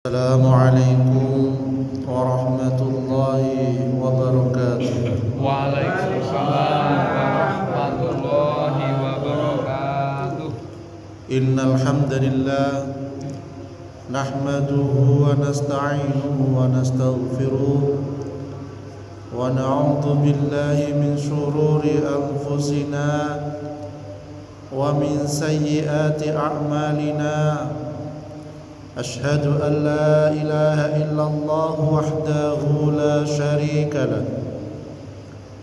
السلام عليكم ورحمة الله وبركاته. Waalaikumsalam warahmatullahi wabarakatuh. إن الحمد لله نحمده ونستعينه ونستغفره ونعوذ بالله من شرور أنفسنا ومن سيئات أعمالنا. أشهد أن لا إله إلا الله وحده لا شريك له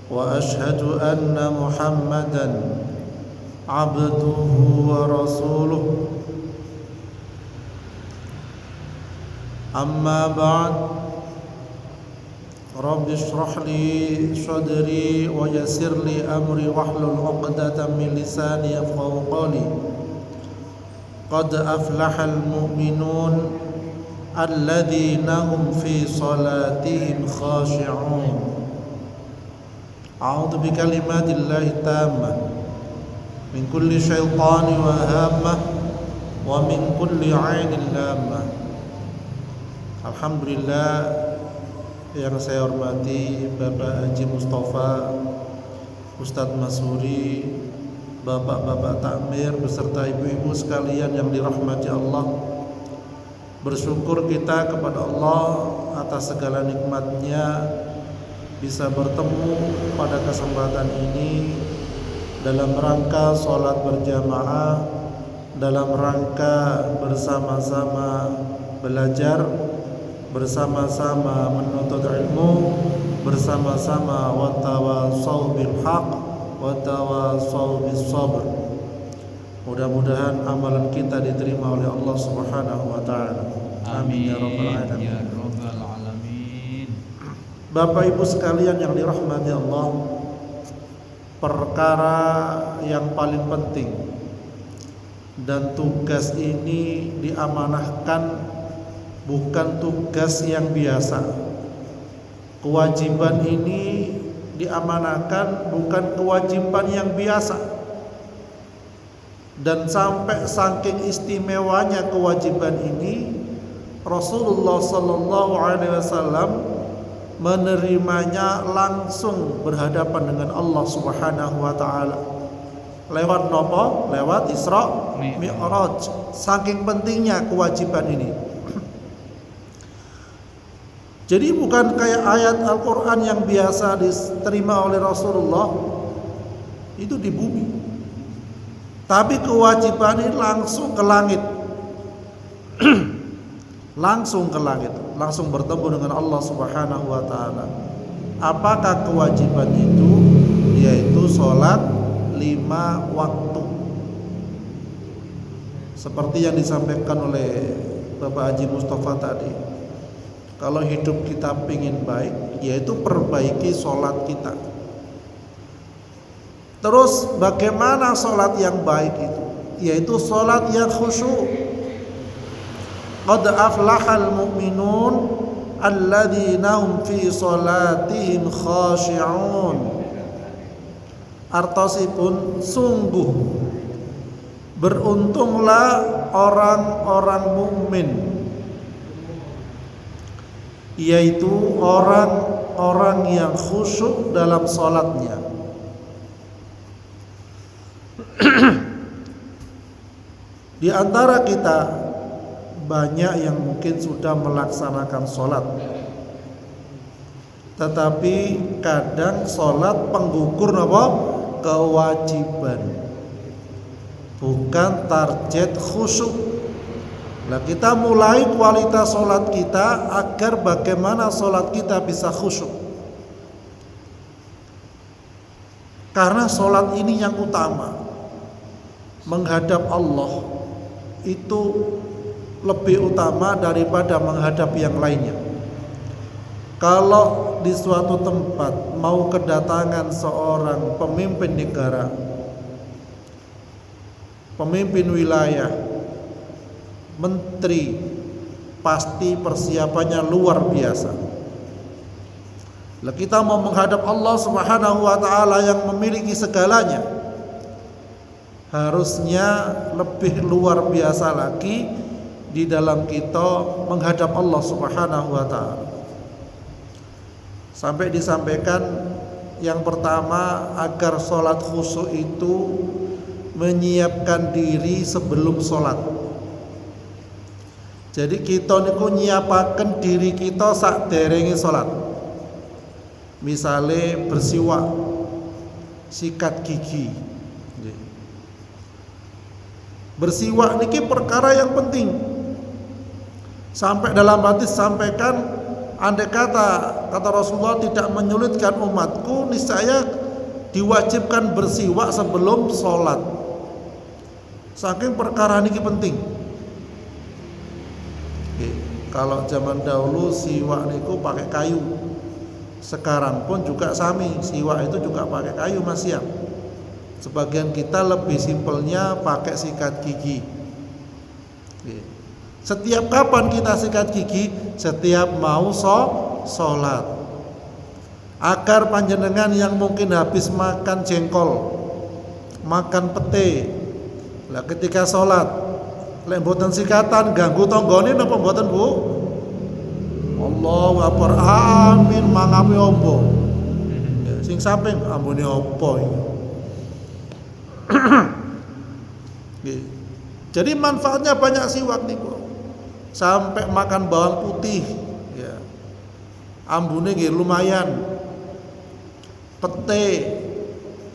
وأشهد أن محمدا عبده ورسوله. أما بعد رب اشرح لي صدري ويسر لي أمري واحلل عقدة من لساني يفقهوا قولي. قد أفلح المؤمنون الذين هم في صلاتهم خاشعون. أعوذ بكلمات الله التامة من كل شيطان وهامة ومن كل عين لامة. Alhamdulillah, yang saya hormati Bapak Haji Mustafa, Ustadz Masuri, bapak-bapak takmir beserta ibu-ibu sekalian yang dirahmati Allah. Bersyukur kita kepada Allah atas segala nikmatnya bisa bertemu pada kesempatan ini dalam rangka sholat berjamaah, dalam rangka bersama-sama belajar, bersama-sama menuntut ilmu, bersama-sama watawasau bil haq watawasau bis sabr. Mudah-mudahan amalan kita diterima oleh Allah Subhanahu wa taala. Amin ya rabbal alamin. Bapak Ibu sekalian yang dirahmati Allah, perkara yang paling penting dan tugas ini diamanahkan bukan tugas yang biasa. Kewajiban ini diamanahkan bukan kewajiban yang biasa. Dan sampai saking istimewanya kewajiban ini, Rasulullah sallallahu alaihi wasallam menerimanya langsung berhadapan dengan Allah Subhanahu wa taala. Lewat nopo? Lewat Isra Mi'raj. Saking pentingnya kewajiban ini. Jadi bukan kayak ayat Al-Quran yang biasa diterima oleh Rasulullah itu di bumi, tapi kewajiban ini langsung ke langit. Langsung ke langit, langsung bertemu dengan Allah Subhanahu wa ta'ala. Apakah kewajiban itu? Yaitu sholat 5 waktu, seperti yang disampaikan oleh Bapak Haji Mustafa tadi. Kalau hidup kita ingin baik, yaitu perbaiki sholat kita. Terus bagaimana sholat yang baik itu? Yaitu sholat yang khusyuk. Qad aflahal mu'minun alladzina hum fi sholatihim khashi'un. Artosipun sungguh beruntunglah orang-orang mukmin, yaitu orang-orang yang khusyuk dalam sholatnya. Di antara kita banyak yang mungkin sudah melaksanakan sholat, tetapi kadang sholat penggugur apa? Kewajiban, bukan target khusyuk. Nah, kita mulai kualitas sholat kita agar bagaimana sholat kita bisa khusyuk. Karena sholat ini yang utama, menghadap Allah itu lebih utama daripada menghadap yang lainnya. Kalau di suatu tempat mau kedatangan seorang pemimpin negara, pemimpin wilayah, menteri, pasti persiapannya luar biasa. Lah kita mau menghadap Allah Subhanahu wa taala yang memiliki segalanya, harusnya lebih luar biasa lagi di dalam kita menghadap Allah Subhanahu wa taala. Sampai disampaikan yang pertama, agar sholat khusyuk itu menyiapkan diri sebelum sholat. Jadi kita niku nyiapaken diri kita sakderenge sholat. Misale bersiwak, sikat gigi. Bersiwak niki perkara yang penting. Sampai dalam hadis sampaikan, andai kata Rasulullah tidak menyulitkan umatku, niscaya diwajibkan bersiwak sebelum sholat. Saking perkara niki penting. Kalau zaman dahulu siwak niku pakai kayu. Sekarang pun juga sami, siwak itu juga pakai kayu Mas ya. Sebagian kita lebih simpelnya pakai sikat gigi. Setiap kapan kita sikat gigi? Setiap mau sholat. Agar panjenengan yang mungkin habis makan jengkol, makan pete, lah ketika sholat, lek mboten sikatan ganggu tanggane napa mboten Bu? Allahu Akbar, amin, mangape ombo. Sing samping ambune opo iki? Jadi manfaatnya banyak siwak niku. Sampai makan bawang putih ya. Ambune nggih lumayan. Pete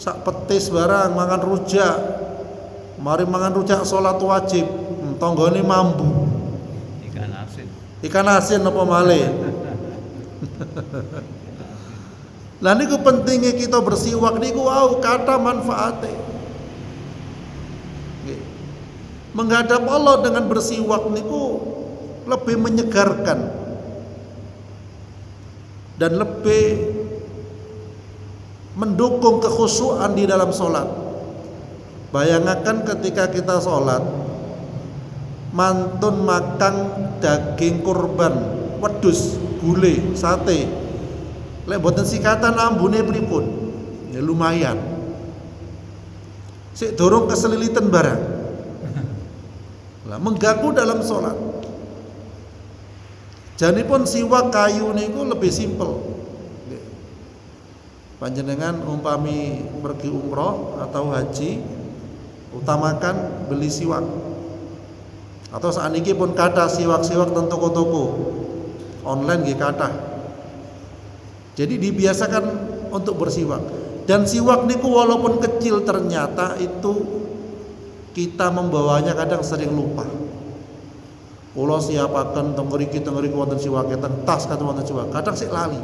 sak petis barang mangan rujak. Mari mangan rujak salat wajib, tanggane mambu. Ikan asin apa malih? Lah niku pentingnya kita bersiwak niku kata manfaate. Menghadap Allah dengan bersiwak niku lebih menyegarkan dan lebih mendukung kekhusyuan di dalam sholat. Bayangkan ketika kita sholat, mantun makan daging kurban, wedhus, gule, sate. Lek mboten sikatan ambune pripun? Ya lumayan. Sik dorong keselilitan barang. Lah mengganggu dalam sholat. Janipun siwak kayu niku lebih simpel. Panjenengan umpami pergi umroh atau haji, utamakan beli siwak. Atau saat ini pun kata siwak-siwak teng toko-toko online nggih kathah. Jadi dibiasakan untuk bersiwak. Dan siwak niku walaupun kecil ternyata itu kita membawanya kadang sering lupa. Kula siapaken teng mriki wonten siwake teng tas kata wonten siwak. Kadang sik lali.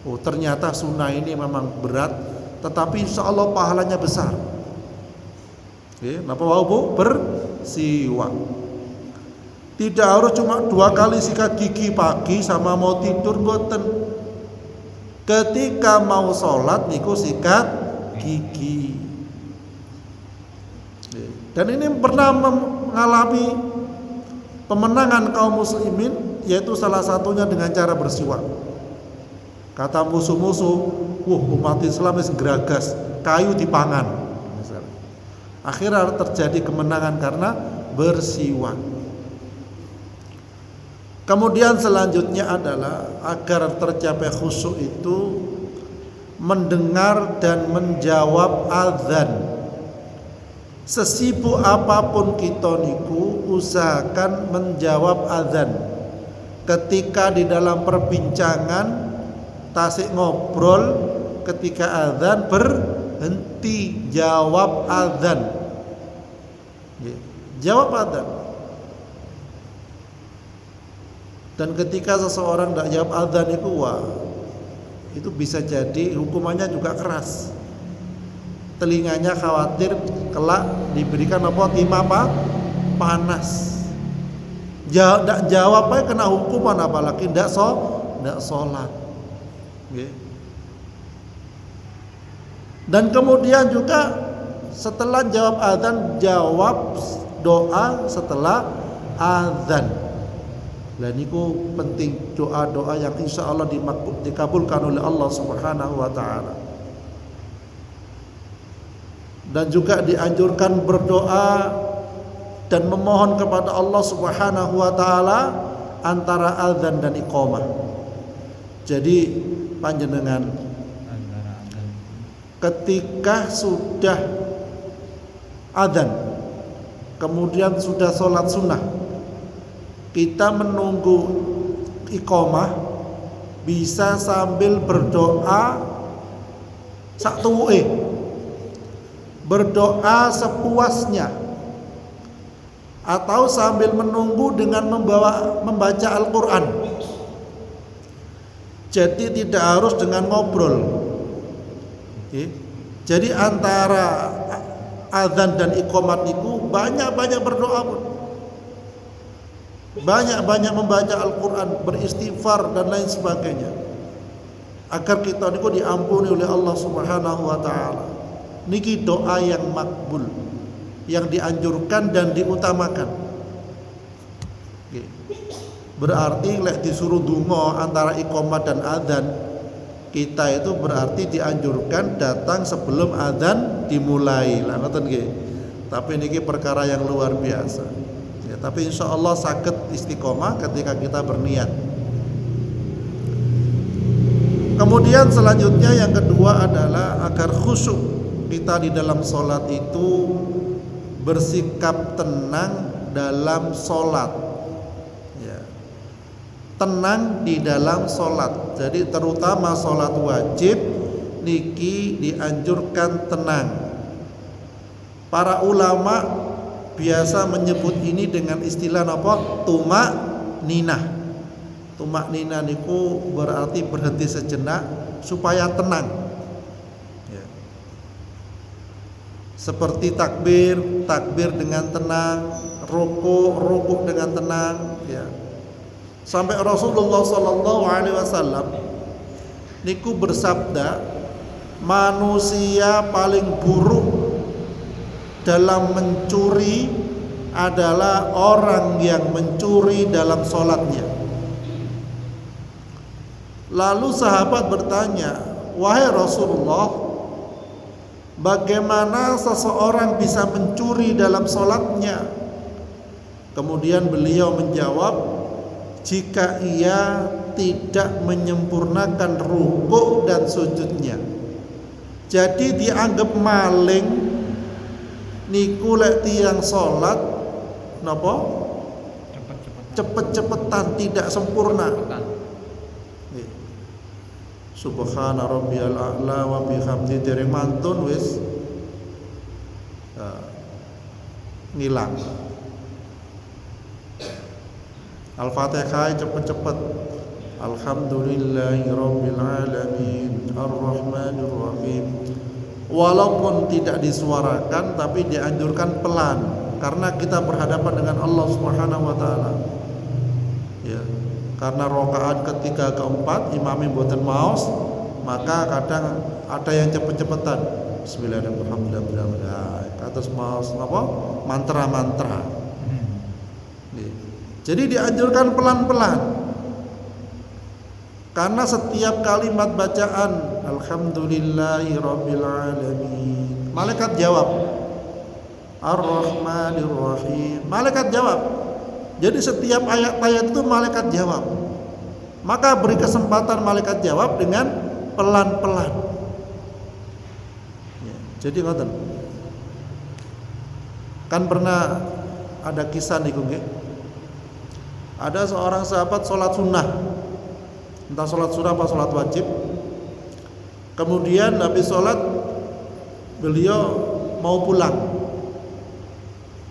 Oh, ternyata sunnah ini memang berat, tetapi insyaallah pahalanya besar. Nggih, napa wau Bu? Bersiwak. Tidak harus cuma 2 kali sikat gigi pagi sama mau tidur mboten. Ketika mau sholat niku sikat gigi. Dan ini pernah mengalami pemenangan kaum muslimin, yaitu salah satunya dengan cara bersiwak. Kata musuh-musuh, umat Islam wis geragas, kayu dipangan. Akhirnya terjadi kemenangan karena bersiwak. Kemudian selanjutnya adalah agar tercapai khusyuk itu mendengar dan menjawab azan. Sesibuk apapun kita niku usahakan menjawab azan. Ketika di dalam perbincangan tasik ngobrol, ketika azan berhenti, jawab azan. Jawab azan. Dan ketika seseorang tidak jawab azan itu bisa jadi hukumannya juga keras. Telinganya khawatir kelak diberikan timah panas. Tidak jawab aja kena hukuman, apalagi tidak sholat. Dan kemudian juga setelah jawab azan, jawab doa setelah azan. Dan niku penting, doa-doa yang insya Allah dikabulkan oleh Allah Subhanahu wa ta'ala. Dan juga dianjurkan berdoa dan memohon kepada Allah Subhanahu wa taala antara azan dan iqamah. Jadi panjenengan ketika sudah azan, kemudian sudah sholat sunnah, kita menunggu iqamah, bisa sambil berdoa saktuwuke, berdoa sepuasnya, atau sambil menunggu dengan membaca Al-Quran. Jadi tidak harus dengan ngobrol. Jadi antara azan dan iqamat itu banyak-banyak berdoa pun, banyak-banyak membaca Al-Quran, beristighfar dan lain sebagainya, agar kita niku diampuni oleh Allah Subhanahu wa taala. Niki doa yang makbul, yang dianjurkan dan diutamakan. Berarti lek disuruh donga antara iqamah dan adzan, kita itu berarti dianjurkan datang sebelum adzan dimulai. Lah ngoten nggih. Tapi niki perkara yang luar biasa. Ya, tapi insyaallah saged istiqomah ketika kita berniat. Kemudian selanjutnya yang kedua adalah agar khusyuk kita di dalam sholat itu bersikap tenang dalam sholat, ya. Tenang di dalam sholat. Jadi terutama sholat wajib niki dianjurkan tenang. Para ulama biasa menyebut ini dengan istilah apa? Tumak ninah. Tumak ninah niku berarti berhenti sejenak supaya tenang. Seperti takbir dengan tenang, rukuk dengan tenang, ya. Sampai Rasulullah sallallahu alaihi wasallam niku bersabda, manusia paling buruk dalam mencuri adalah orang yang mencuri dalam sholatnya. Lalu sahabat bertanya, wahai Rasulullah, bagaimana seseorang bisa mencuri dalam sholatnya? Kemudian beliau menjawab, jika ia tidak menyempurnakan rukuk dan sujudnya. Jadi dianggap maling niku lek tiyang sholat napa? Cepet-cepetan, tidak sempurna. Subhana rabbiyal a'la wa bihamdi, dereng mantun wis ngilang. Al-Fatihah cepet-cepet. Alhamdulillahi rabbil alamin arrahmanir rahim. Walaupun tidak disuarakan tapi dianjurkan pelan karena kita berhadapan dengan Allah Subhanahu wa taala. Ya. Karena rakaat ketiga keempat imamnya mboten maos, maka kadang ada yang cepet-cepetan. Bismillahirrahmanirrahim. Atas maos apa? Mantra-mantra. Jadi dianjurkan pelan-pelan. Karena setiap kalimat bacaan alhamdulillahirabbil alamin, malaikat jawab. Ar-Rahmanir Rahim, malaikat jawab. Jadi setiap ayat-ayat itu malaikat jawab. Maka beri kesempatan malaikat jawab dengan pelan-pelan. Ya, jadi ngoten. Kan pernah ada kisah niku nggih. Ada seorang sahabat sholat sunnah, entah sholat sunnah apa sholat wajib. Kemudian habis sholat beliau mau pulang.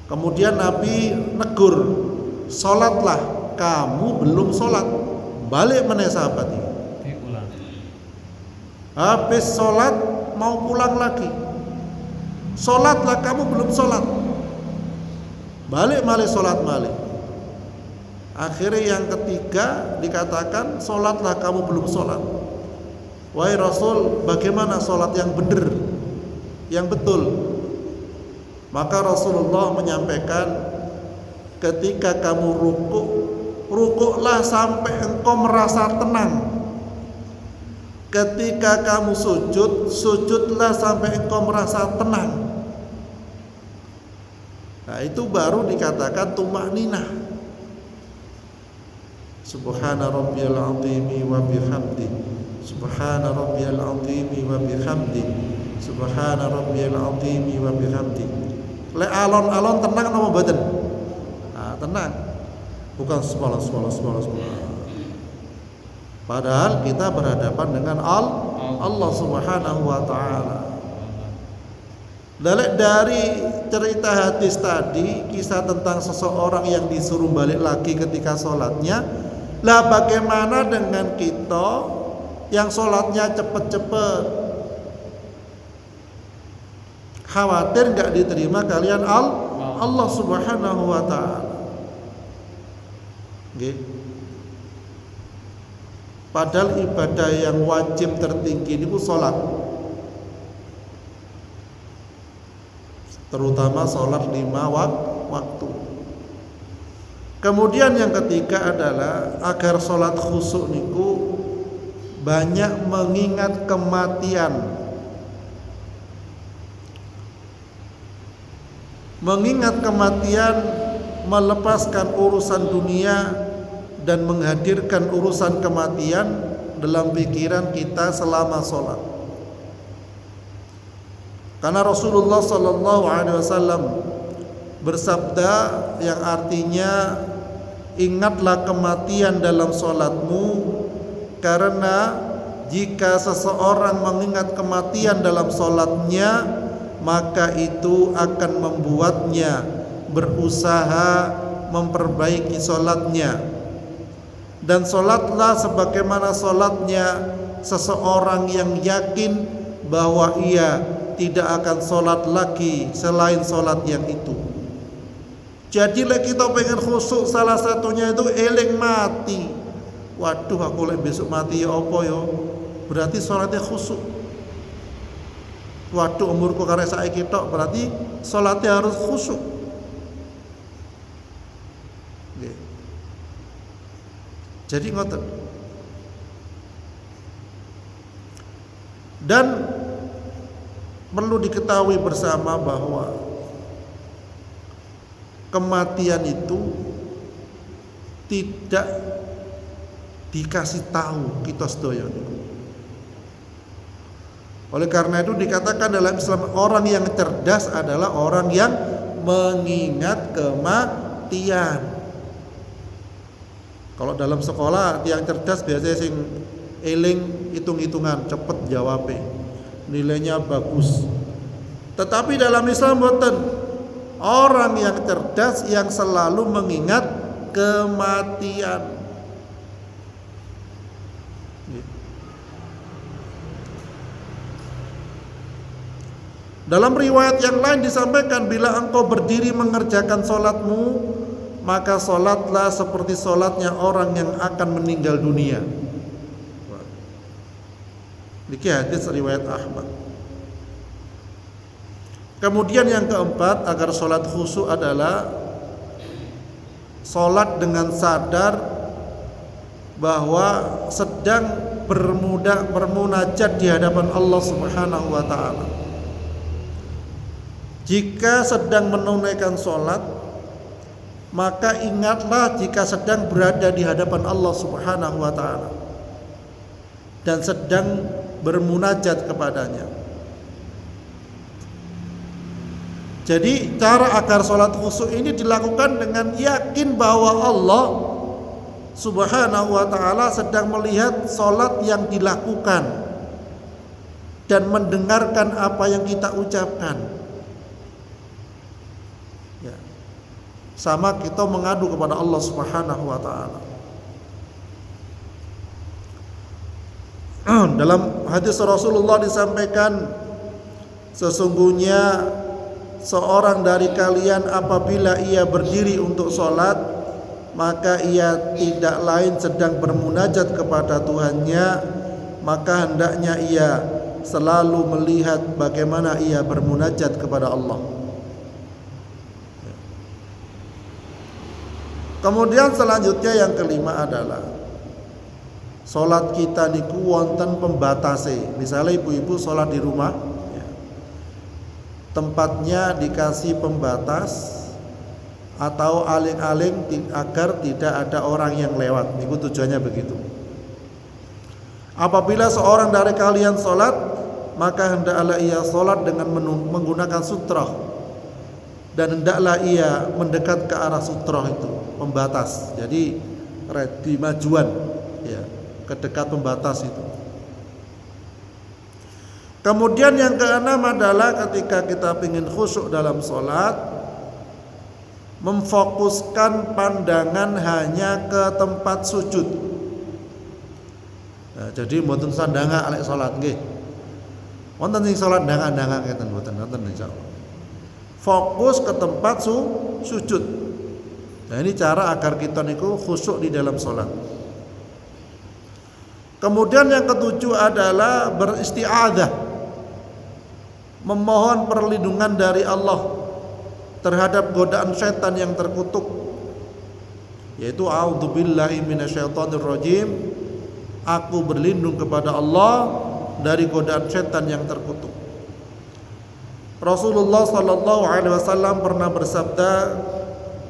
Kemudian Nabi negur, sholatlah, kamu belum sholat. Balik meneh sahabat ini. Habis sholat mau pulang lagi, sholatlah, kamu belum sholat. Balik malih sholat malih. Akhirnya yang ketiga dikatakan, sholatlah, kamu belum sholat. Wahai Rasul, bagaimana sholat yang benar, yang betul? Maka Rasulullah menyampaikan, ketika kamu rukuk, rukuklah sampai engkau merasa tenang. Ketika kamu sujud, sujudlah sampai engkau merasa tenang. Nah Nah, itu baru dikatakan tumakninah. Subhana rabbiyal azimi wa bihamdi. Subhana rabbiyal azimi wa bihamdi. Subhana rabbiyal azimi wa bihamdi. Lek alon-alon tenang napa mboten? Nah, tenang. Bukan subhanallah. Padahal kita berhadapan dengan Allah Subhanahu wa taala. Dari cerita hadis tadi, kisah tentang seseorang yang disuruh balik lagi ketika sholatnya. Lah bagaimana dengan kita yang sholatnya cepet-cepet? Khawatir gak diterima kalian Allah Subhanahu wa ta'ala. Padahal ibadah yang wajib tertinggi itu sholat, terutama sholat 5 waktu. Kemudian yang ketiga adalah agar sholat khusyuk niku banyak mengingat kematian. Mengingat kematian, melepaskan urusan dunia dan menghadirkan urusan kematian dalam pikiran kita selama sholat. Karena Rasulullah SAW bersabda yang artinya, ingatlah kematian dalam sholatmu, karena jika seseorang mengingat kematian dalam sholatnya, maka itu akan membuatnya berusaha memperbaiki sholatnya. Dan sholatlah sebagaimana sholatnya seseorang yang yakin bahwa ia tidak akan sholat lagi selain sholat yang itu. Jadi kita pengen khusyuk, salah satunya itu eling mati. Waduh, aku lek besok mati ya apa ya? Berarti sholatnya khusyuk. Waduh, umurku karek saiki tok, berarti sholatnya harus khusyuk. Jadi ngoten. Dan perlu diketahui bersama bahwa kematian itu tidak dikasih tahu kita sedaya. Oleh karena itu dikatakan dalam Islam, orang yang cerdas adalah orang yang mengingat kematian. Kalau dalam sekolah tiang cerdas biasanya sing eling hitung-hitungan, cepet jawabnya, nilainya bagus. Tetapi dalam Islam boten, orang yang cerdas yang selalu mengingat kematian. Dalam riwayat yang lain disampaikan, bila engkau berdiri mengerjakan sholatmu, maka sholatlah seperti sholatnya orang yang akan meninggal dunia. Niki hadis riwayat Ahmad. Kemudian yang keempat, agar sholat khusyuk adalah sholat dengan sadar bahwa sedang bermunajat di hadapan Allah Subhanahu wa ta'ala. Jika sedang menunaikan sholat, maka ingatlah jika sedang berada di hadapan Allah Subhanahu wa ta'ala dan sedang bermunajat kepadanya. Jadi cara agar sholat khusyuk ini dilakukan dengan yakin bahwa Allah Subhanahu wa ta'ala sedang melihat sholat yang dilakukan dan mendengarkan apa yang kita ucapkan. Sama kita mengadu kepada Allah Subhanahu wa ta'ala. Dalam hadis Rasulullah disampaikan, sesungguhnya seorang dari kalian apabila ia berdiri untuk sholat, maka ia tidak lain sedang bermunajat kepada Tuhannya, maka hendaknya ia selalu melihat bagaimana ia bermunajat kepada Allah. Kemudian selanjutnya yang kelima adalah sholat kita niku wonten pembatase. Misalnya ibu-ibu sholat di rumah, tempatnya dikasih pembatas atau aling-aling agar tidak ada orang yang lewat. Itu tujuannya begitu. Apabila seorang dari kalian sholat, maka hendaklah ia sholat dengan menggunakan sutrah, dan hendaklah ia mendekat ke arah sutrah itu, pembatas. Jadi di majuan, ya, ke dekat pembatas itu. Kemudian yang keenam adalah ketika kita ingin khusyuk dalam sholat, memfokuskan pandangan hanya ke tempat sujud. Nah, jadi mboten sandanga alek salat nggih. Wonten sing salat ndanga-ndanga ngeten mboten insyaallah. Fokus ke tempat sujud. Nah, ini cara agar kita niku khusyuk di dalam salat. Kemudian yang ketujuh adalah beristi'adzah. Memohon perlindungan dari Allah terhadap godaan setan yang terkutuk, yaitu a'udzubillahi minasyaitonirrajim, aku berlindung kepada Allah dari godaan setan yang terkutuk. Rasulullah sallallahu alaihi wasallam pernah bersabda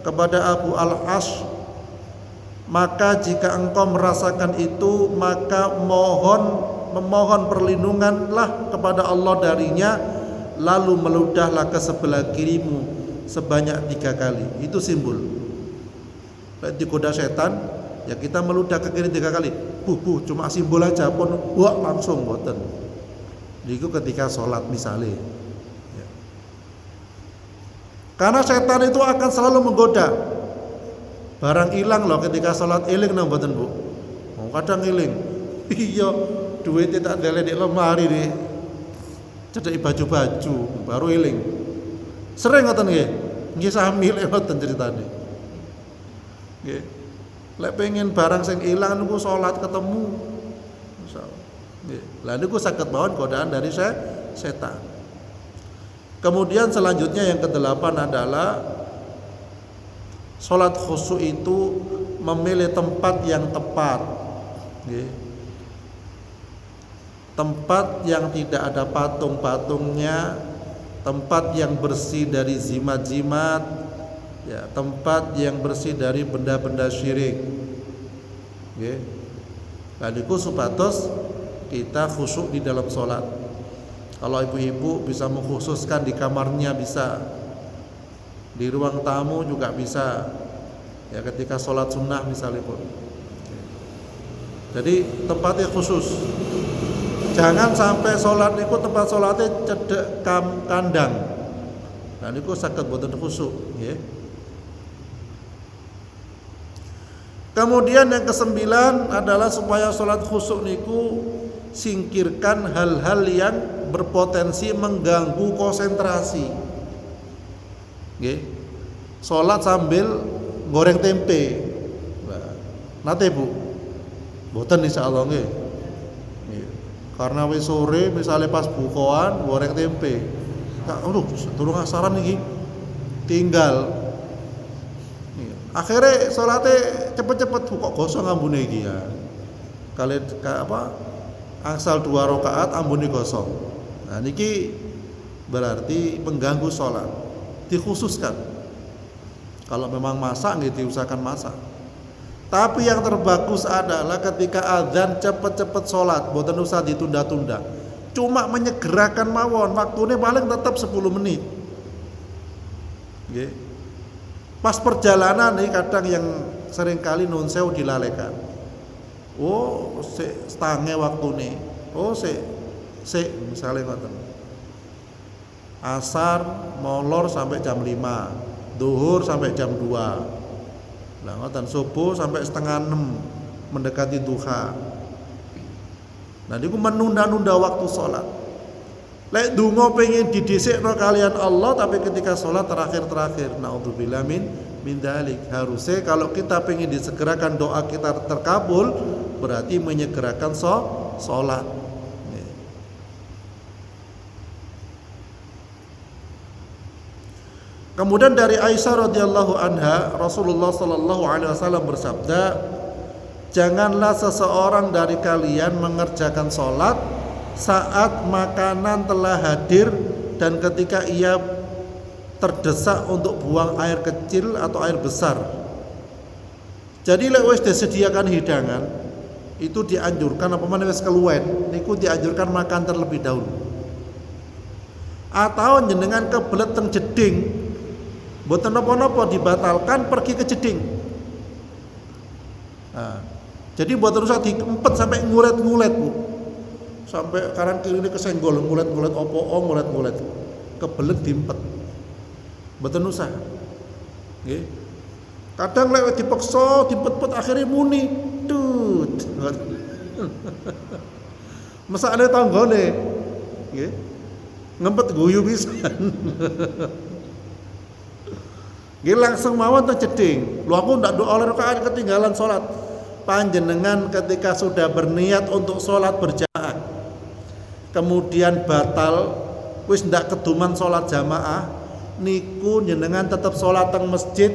kepada Abu Al-Ash, maka jika engkau merasakan itu, maka memohon perlindunganlah kepada Allah darinya, lalu meludahlah ke sebelah kirimu sebanyak 3 kali. Itu simbol. Digoda setan, ya kita meludah ke kiri 3 kali. Cuma simbol aja pun langsung boten. Itu ketika sholat misalnya. Ya. Karena setan itu akan selalu menggoda. Barang hilang loh ketika sholat, eling nang boten Bu. Kadang eling. Iya, duitnya tak delek di lemari nih. Cedeki baju-baju baru eling. Sering ngoten nggih. Nggih sami lek ngoten critane. Nggih. Lek pengen barang sing ilang niku salat ketemu. Masyaallah. Nggih. Lah niku saged mawon godaan dari setan. Kemudian selanjutnya yang ke-8 adalah salat khusyuk itu memilih tempat yang tepat. Nggih. Tempat yang tidak ada patung-patungnya, tempat yang bersih dari jimat-jimat, ya, tempat yang bersih dari benda-benda syirik. Nggih. Lah niku supados kita khusyuk di dalam salat. Kalau ibu-ibu bisa mengkhususkan di kamarnya bisa, di ruang tamu juga bisa, ya ketika salat sunnah misalnya pun. Jadi tempatnya khusus. Jangan sampai sholat niku tempat sholatnya cedek kandang. Nah niku saged boten khusyuk, nggih. Kemudian yang ke-9 adalah supaya sholat khusyuk niku singkirkan hal-hal yang berpotensi mengganggu konsentrasi. Nggih. Sholat sambil goreng tempe. Nah, nate Bu. Boten insyaallah nggih. Karena wis sore misalnya pas bukaan goreng tempe. Aduh, durung asaran iki. Tinggal. Akhirnya salatnya cepet-cepet kok gosong ambune iki ya. Kali angsal 2 rakaat ambune gosong. Nah niki berarti mengganggu salat. Dikhususkan. Kalau memang masak nggih diusahakan masak. Tapi yang terbagus adalah ketika azan cepet-cepet sholat, boten usah ditunda-tunda. Cuma menyegerakan mawon, waktunya paling tetap 10 menit. Nggih. Pas perjalanan nih kadang yang seringkali nun sewu dilalekan. Oh, setengah waktune. Oh, misalnya ngoten. Asar molor sampai jam 5, duhur sampai jam 2. Lah ngoten subuh sampai 5:30 mendekati duha. Nah niku menunda-nunda waktu sholat. Lek donga pengen didhisikno kalian Allah, tapi ketika sholat terakhir naudzubillah min dalik. Harusnya kalau kita pengen disegerakan doa kita terkabul, berarti menyegerakan sholat. Kemudian dari Aisyah radhiyallahu anha, Rasulullah sallallahu alaihi wasallam bersabda, janganlah seseorang dari kalian mengerjakan sholat saat makanan telah hadir dan ketika ia terdesak untuk buang air kecil atau air besar. Jadi lek wis disediakan hidangan, itu dianjurkan apa meneh wis keluwen, niku dianjurkan makan terlebih dahulu. Atau jenengan kebelet teng jeding, mboten napa-napa dibatalkan pergi ke jeding. Nah, jadi mboten usah diempet sampai ngulet-ngulet, Bu. Sampai kanan kiri ini kesenggol, ngulet-ngulet opo, ngulet-ngulet. Kebelet diempet. Mboten usah. Nggih. Kadang lek dipaksa dipet-pet akhirnya muni. Tut. Mesakne tanggane. Nggih. Ngempet guyu pisan. Nggih langsung mawon teng jeding. Lho aku ndak doa oleh rakaat ketinggalan salat. Panjenengan ketika sudah berniat untuk salat berjamaah, kemudian batal, wis ndak keduman salat jamaah, niku jenengan tetap salat teng masjid,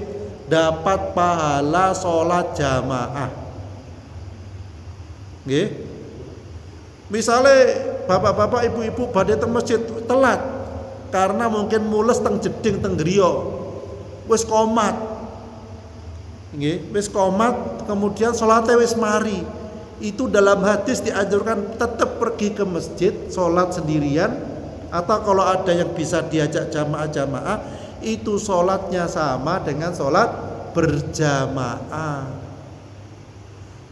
dapat pahala salat jamaah. Nggih. Misale bapak-bapak, ibu-ibu badhe teng masjid telat karena mungkin mules teng jeding teng griya. Wis komat. Nggih, wis komat kemudian salate wis mari. Itu dalam hadis dianjurkan tetap pergi ke masjid salat sendirian, atau kalau ada yang bisa diajak jamaah-jamaah, itu salatnya sama dengan salat berjamaah.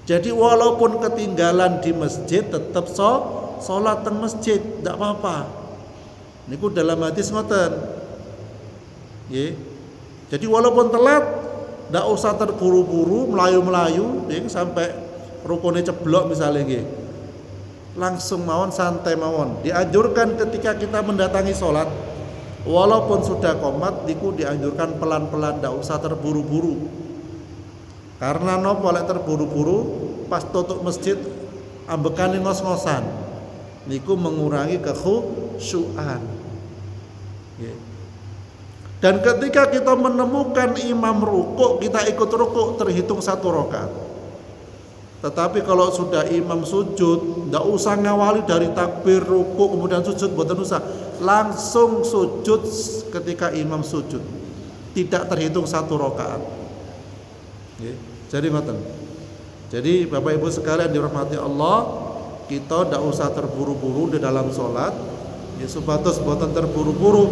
Jadi walaupun ketinggalan di masjid tetap salat teng masjid, ndak apa-apa. Niku dalam hadis ngoten. Nggih. Jadi walaupun telat, ndak usah terburu-buru melayu-melayu sampai rukune ceblok misalnya nggih. Langsung mawon, santai mawon. Dianjurkan ketika kita mendatangi salat, walaupun sudah qomat niku dianjurkan pelan-pelan, ndak usah terburu-buru. Karena nopo lek terburu-buru pas tutup masjid ambekane ngos-ngosan. Niku mengurangi kekhusyuan. Nggih. Dan ketika kita menemukan imam rukuk, kita ikut rukuk, terhitung 1 rakaat. Tetapi kalau sudah imam sujud, tidak usah ngawali dari takbir, rukuk, kemudian sujud, mboten usah. Langsung sujud ketika imam sujud. Tidak terhitung 1 rakaat. Jadi ngoten. Jadi Bapak Ibu sekalian dirahmati Allah, kita tidak usah terburu-buru di dalam sholat. Supados boten terburu-buru,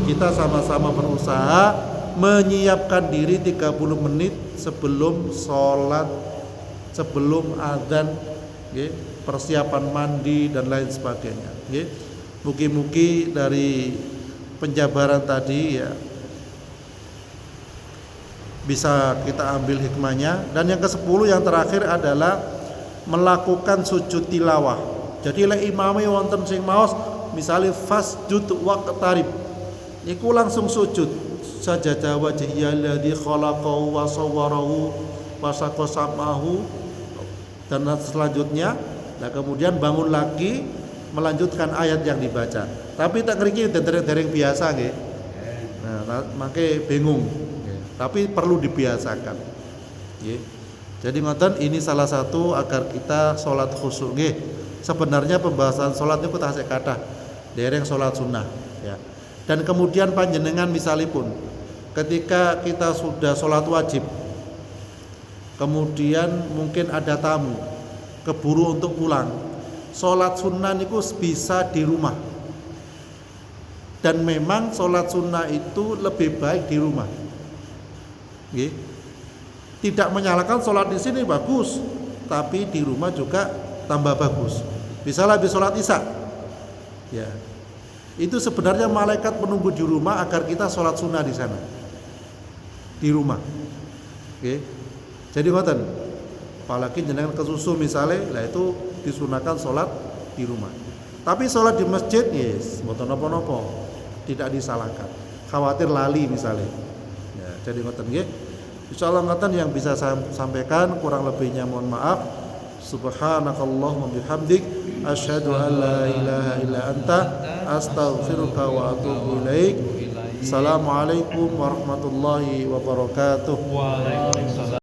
kita sama-sama berusaha menyiapkan diri 30 menit sebelum sholat, sebelum adzan, persiapan mandi dan lain sebagainya. Mugi-mugi dari penjabaran tadi ya bisa kita ambil hikmahnya. Dan yang ke-10 yang terakhir adalah melakukan sujud tilawah. Jadi lek imame wonten sing maos misalnya fasjud waqtarib, niku langsung sujud. Sajada wajhiyalladzi khalaqahu wa sawwarahu wa saqasamahu, dan selanjutnya. Nah kemudian bangun lagi melanjutkan ayat yang dibaca. Tapi tak ngriki dereng-dereng biasa nggih. Nah, make bingung. Tapi perlu dibiasakan. Nggih. Jadi ngoten, ini salah satu agar kita salat khusyuk nggih. Sebenarnya pembahasan salat niku tasih kathah. Dereng salat sunnah ya. Dan kemudian panjenengan misalipun ketika kita sudah salat wajib, kemudian mungkin ada tamu keburu untuk pulang, salat sunnah niku bisa di rumah. Dan memang salat sunnah itu lebih baik di rumah. Nggih. Tidak menyalahkan salat di sini bagus, tapi di rumah juga tambah bagus. Bisa lebih salat isya. Ya, itu sebenarnya malaikat menunggu di rumah agar kita sholat sunnah di sana, di rumah. Oke, jadi ngoten. Apalagi jenengan kesusu misalnya, lah itu disunahkan sholat di rumah. Tapi sholat di masjid, yes, mboten napa-napa, tidak disalahkan. Khawatir lali misalnya. Ya, jadi ngoten nggih. Insyaallah ngoten yang bisa saya sampaikan, kurang lebihnya mohon maaf. Subhanakallahumma bihamdik asyhadu an la ilaha illa anta astaghfiruka wa atubu ilaik. Assalamualaikum warahmatullahi wabarakatuh. Waalaikumsalam.